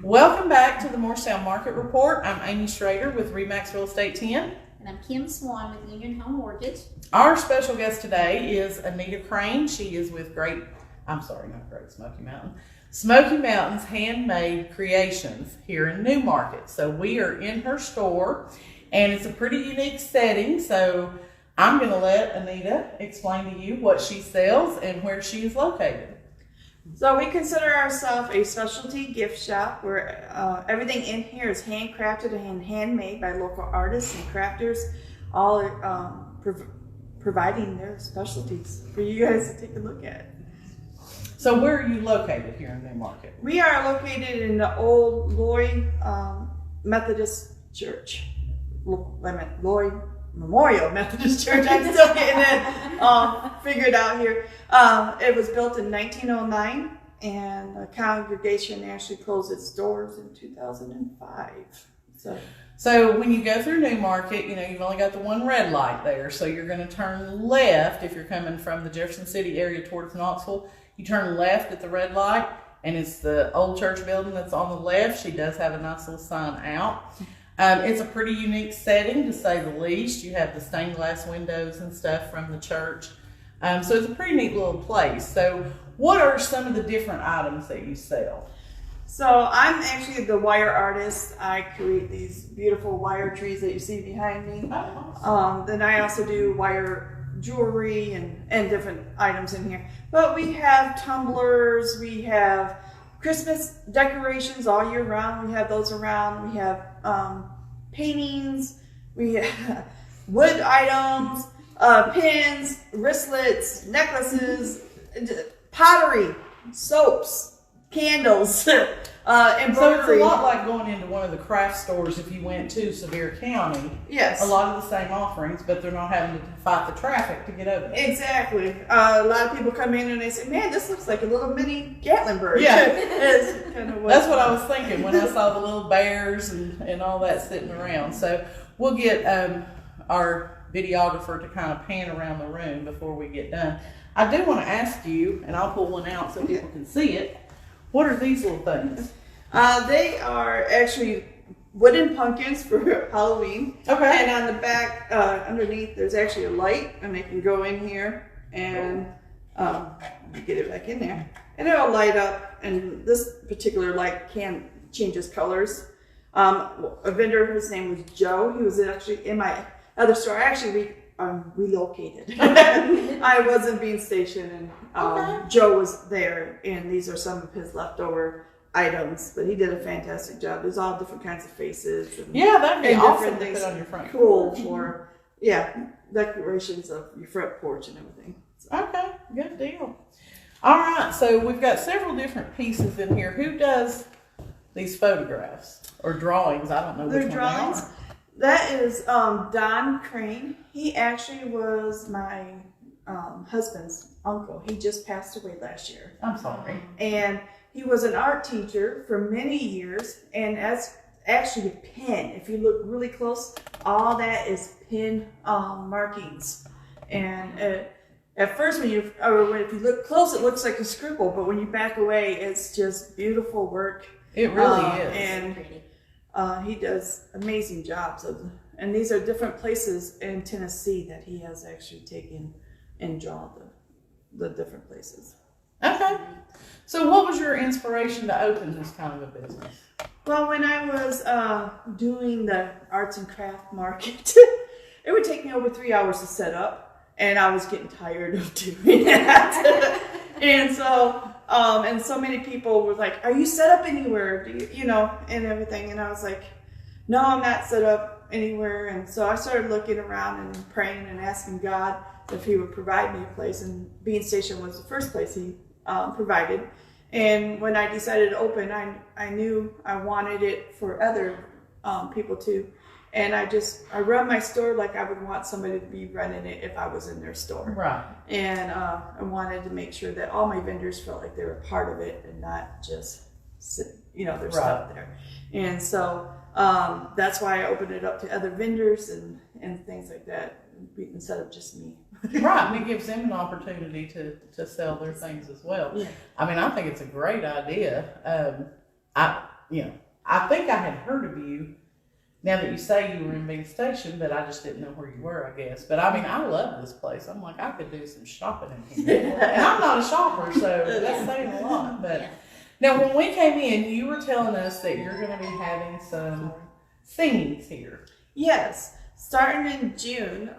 Welcome back to the Morristown Market Report. I'm Amy Schrader with Remax Real Estate 10. And I'm Kim Swan with Union Home Mortgage. Our special guest today is Anita Crane. She is with Smoky Mountains Handmade Creations here in Newmarket. So we are in her store, and it's a pretty unique setting. So I'm going to let Anita explain to you what she sells and where she is located. So we consider ourselves a specialty gift shop where everything in here is handcrafted and handmade by local artists and crafters, all providing their specialties for you guys to take a look at. So where are you located here in Newmarket? We are located in the old Lloyd Methodist Church. Lloyd Memorial Methodist Church. I'm still getting it figured out here. It was built in 1909, and the congregation actually closed its doors in 2005. So when you go through Newmarket, you've only got the one red light there. So you're going to turn left if you're coming from the Jefferson City area towards Knoxville. You turn left at the red light, and it's the old church building that's on the left. She does have a nice little sign out. It's a pretty unique setting, to say the least. You have the stained glass windows and stuff from the church. So it's a pretty neat little place. So what are some of the different items that you sell? So I'm actually the wire artist. I create these beautiful wire trees that you see behind me. Oh, awesome. Then I also do wire jewelry and different items in here. But we have tumblers, we have Christmas decorations all year round. We have those around. We have paintings. We have wood items, pins, wristlets, necklaces, pottery, soaps, candles, embroidery. So it's a lot like going into one of the craft stores if you went to Sevier County. Yes. A lot of the same offerings, but they're not having to fight the traffic to get over there. Exactly. A lot of people come in and they say, man, this looks like a little mini Gatlinburg. Yeah. It's kind of That's what I was thinking when I saw the little bears and all that sitting around. So we'll get our videographer to kind of pan around the room before we get done. I do want to ask you, and I'll pull one out so people can see it. What are these little things? They are actually wooden pumpkins for Halloween. Okay. And on the back, underneath, there's actually a light, and they can go in here and get it back in there. And it'll light up, and this particular light changes colors. A vendor, his name was Joe. He was actually in my other store. I actually relocated. I wasn't being stationed, and Joe was there, and these are some of his leftover items, but he did a fantastic job. There's all different kinds of faces. And, yeah, that'd be awesome different to things. put on your front. Cool for, decorations of your front porch and everything. So. Okay, good deal. All right, so we've got several different pieces in here. Who does these photographs or drawings? I don't know which one drawings. they are. That is Don Crane. He actually was my husband's uncle. He just passed away last year. I'm sorry. And he was an art teacher for many years, and as actually a pen. If you look really close, all that is pen markings. And at first, if you look close, it looks like a scribble, but when you back away, it's just beautiful work. It really is. And he does amazing jobs and these are different places in Tennessee that he has actually taken and drawn the different places. Okay. So what was your inspiration to open this kind of a business? Well, when I was doing the arts and craft market, it would take me over 3 hours to set up, and I was getting tired of doing that. And so, and so many people were like, "Are you set up anywhere? Do you and everything?" And I was like, "No, I'm not set up anywhere." And so I started looking around and praying and asking God if He would provide me a place. And Bean Station was the first place He provided. And when I decided to open, I knew I wanted it for other people too. And I run my store like I would want somebody to be running it if I was in their store. Right. And I wanted to make sure that all my vendors felt like they were part of it and not just their stuff there. And so that's why I opened it up to other vendors and things like that instead of just me. Right, and it gives them an opportunity to sell their things as well. Yeah. I mean, I think it's a great idea. I think I had heard of you. Now that you say you were in Bean Station, but I just didn't know where you were, I guess. But I mean, I love this place. I'm like, I could do some shopping in here. And I'm not a shopper, so that's saying a lot. But now, when we came in, you were telling us that you're going to be having some singings here. Yes. Starting in June,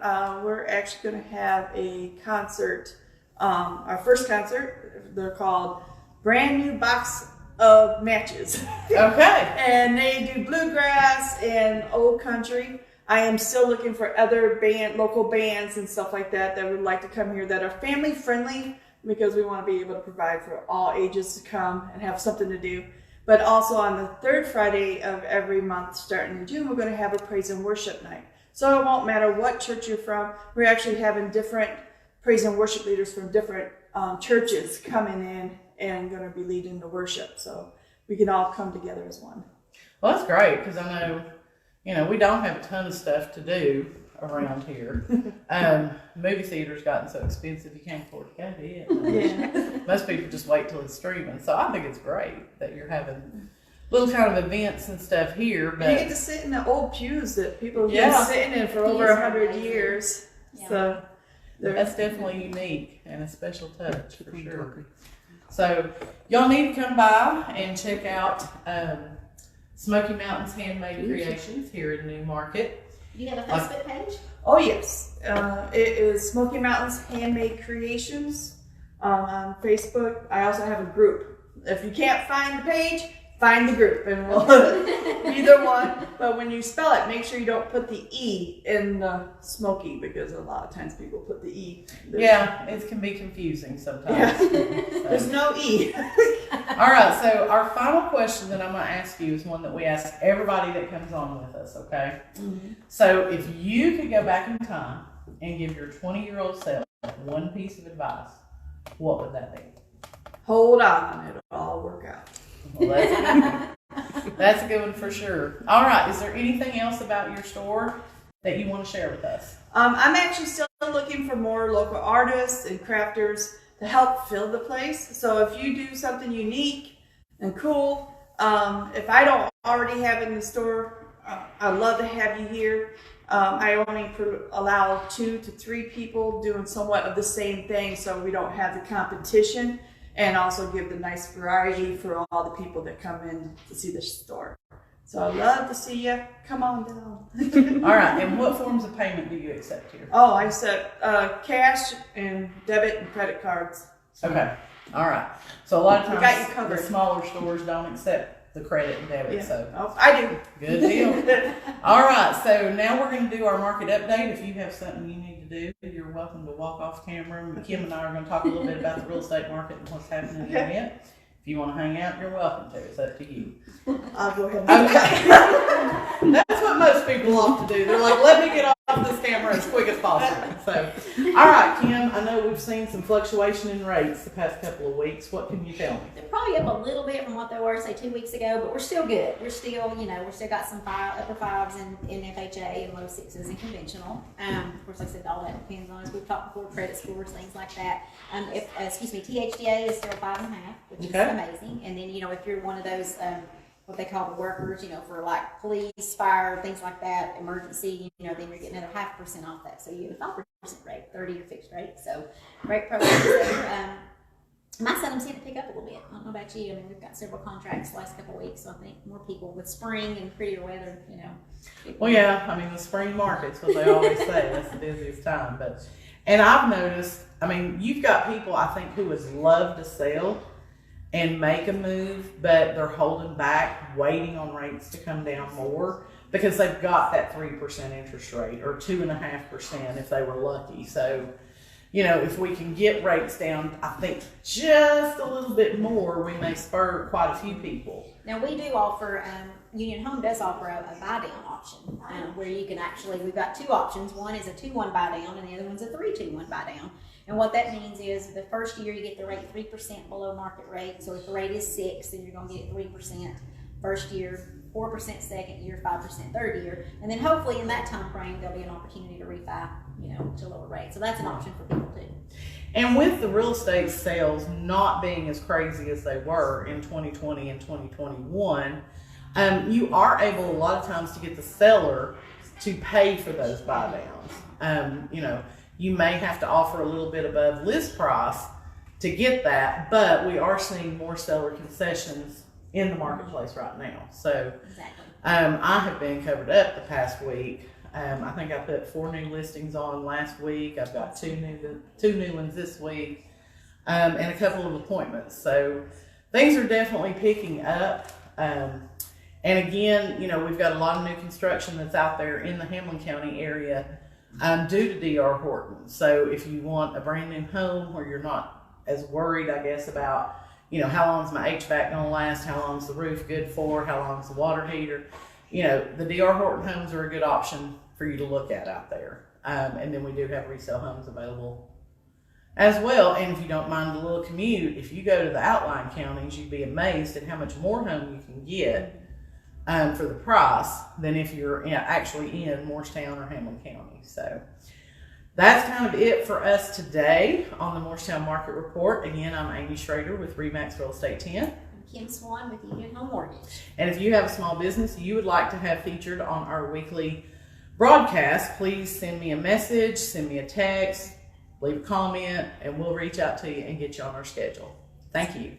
we're actually going to have a concert. Our first concert, they're called Brand New Box of Matches. Okay. And they do bluegrass and old country. I am still looking for other local bands and stuff like that would like to come here that are family friendly, because we want to be able to provide for all ages to come and have something to do. But also on the third Friday of every month, starting in June, we're going to have a praise and worship night. So it won't matter what church you're from. We're actually having different praise and worship leaders from different churches coming in and going to be leading the worship, so we can all come together as one. Well, that's great, because I know, we don't have a ton of stuff to do around here. Movie theater's gotten so expensive you can't afford to go to it. Yeah. Most people just wait till it's streaming, so I think it's great that you're having little kind of events and stuff here. But you get to sit in the old pews that people have been sitting in for over 100 years. Yeah. So that's definitely unique and a special touch for sure. So y'all need to come by and check out Smoky Mountain's Handmade Creations here in New Market. Do you have a Facebook page? Oh yes, it is Smoky Mountain's Handmade Creations on Facebook. I also have a group. If you can't find the page, find the group, and we'll either one. But when you spell it, make sure you don't put the E in the Smoky, because a lot of times people put the E. Yeah, it can be confusing sometimes. Yeah. So. There's no E. All right, so our final question that I'm going to ask you is one that we ask everybody that comes on with us, okay? Mm-hmm. So if you could go back in time and give your 20-year-old self one piece of advice, what would that be? Hold on, it'll all work out. Well, that's a good one. That's a good one for sure. All right, is there anything else about your store that you want to share with us? I'm actually still looking for more local artists and crafters to help fill the place. So if you do something unique and cool, if I don't already have it in the store, I'd love to have you here. I only allow 2 to 3 people doing somewhat of the same thing, so we don't have the competition, and also give the nice variety for all the people that come in to see the store. So I'd love to see you. Come on down. All right, and what forms of payment do you accept here? Oh, I accept cash and debit and credit cards. Okay, all right. So a lot of We got you times covered. the smaller stores don't accept the credit and debit, Yeah. so Oh, I do. good deal. All right, so now we're going to do our market update. If you have something you need to do, you're welcome to walk off camera. Kim and I are going to talk a little bit about the real estate market and what's happening in the event. If you want to hang out, you're welcome to. It's up to you. I'll go ahead and Okay. That's what most people love to do. They're like, let me get off this camera as quick as possible. So, all right, Kim, I know we've seen some fluctuation in rates the past couple of weeks. What can you tell me? They're probably up a little bit from what they were, say, 2 weeks ago, but we're still good. We're still, we're still got some upper 5s in FHA and low 6s in conventional. Of course, like I said, all that depends on, as we've talked before, credit scores, things like that. THDA is still 5.5, which is amazing. And then, if you're one of those, what they call the workers, for like police, fire, things like that, emergency, then you're getting another 0.5% off that. So you get a 5% rate, 30-year fixed rate. So great programs there. My settings seem to pick up a little bit. I don't know about you. I mean, we've got several contracts the last couple of weeks, so I think more people with spring and prettier weather, Well, yeah, I mean, the spring market's what they always say. That's the busiest time. And I've noticed, I mean, you've got people, I think, who would love to sell and make a move, but they're holding back, waiting on rates to come down more because they've got that 3% interest rate or 2.5% if they were lucky. So, if we can get rates down, I think just a little bit more, we may spur quite a few people. Now we do offer, Union Home does offer a buy down option where you can we've got 2 options. One is a 2-1 buy down and the other one's a 3-2-1 buy down. And what that means is the first year you get the rate 3% below market rate. So if the rate is 6, then you're going to get it 3% first year, 4% second year, 5% third year. And then hopefully in that time frame, there'll be an opportunity to refi, to lower rate. So that's an option for people too. And with the real estate sales not being as crazy as they were in 2020 and 2021, You are able a lot of times to get the seller to pay for those buy downs. You know, you may have to offer a little bit above list price to get that, but we are seeing more seller concessions in the marketplace right now. So Exactly. I have been covered up the past week. I think I put 4 new listings on last week. I've got two new ones this week, and a couple of appointments. So things are definitely picking up. And again, you know, we've got a lot of new construction that's out there in the Hamlin County area due to D.R. Horton. So if you want a brand new home where you're not as worried, I guess, about, you know, how long is my HVAC going to last? How long is the roof good for? How long is the water heater? You know, the D.R. Horton homes are a good option for you to look at out there. And then we do have resale homes available as well. And if you don't mind the little commute, if you go to the outlying counties, you'd be amazed at how much more home you can get for the price than if you're actually in Morristown or Hamlin County. So that's kind of it for us today on the Morristown Market Report. Again, I'm Amy Schrader with Remax Real Estate 10. I'm Kim Swan with Union Home Mortgage. And if you have a small business you would like to have featured on our weekly broadcast, please send me a message, send me a text, leave a comment, and we'll reach out to you and get you on our schedule. Thank you.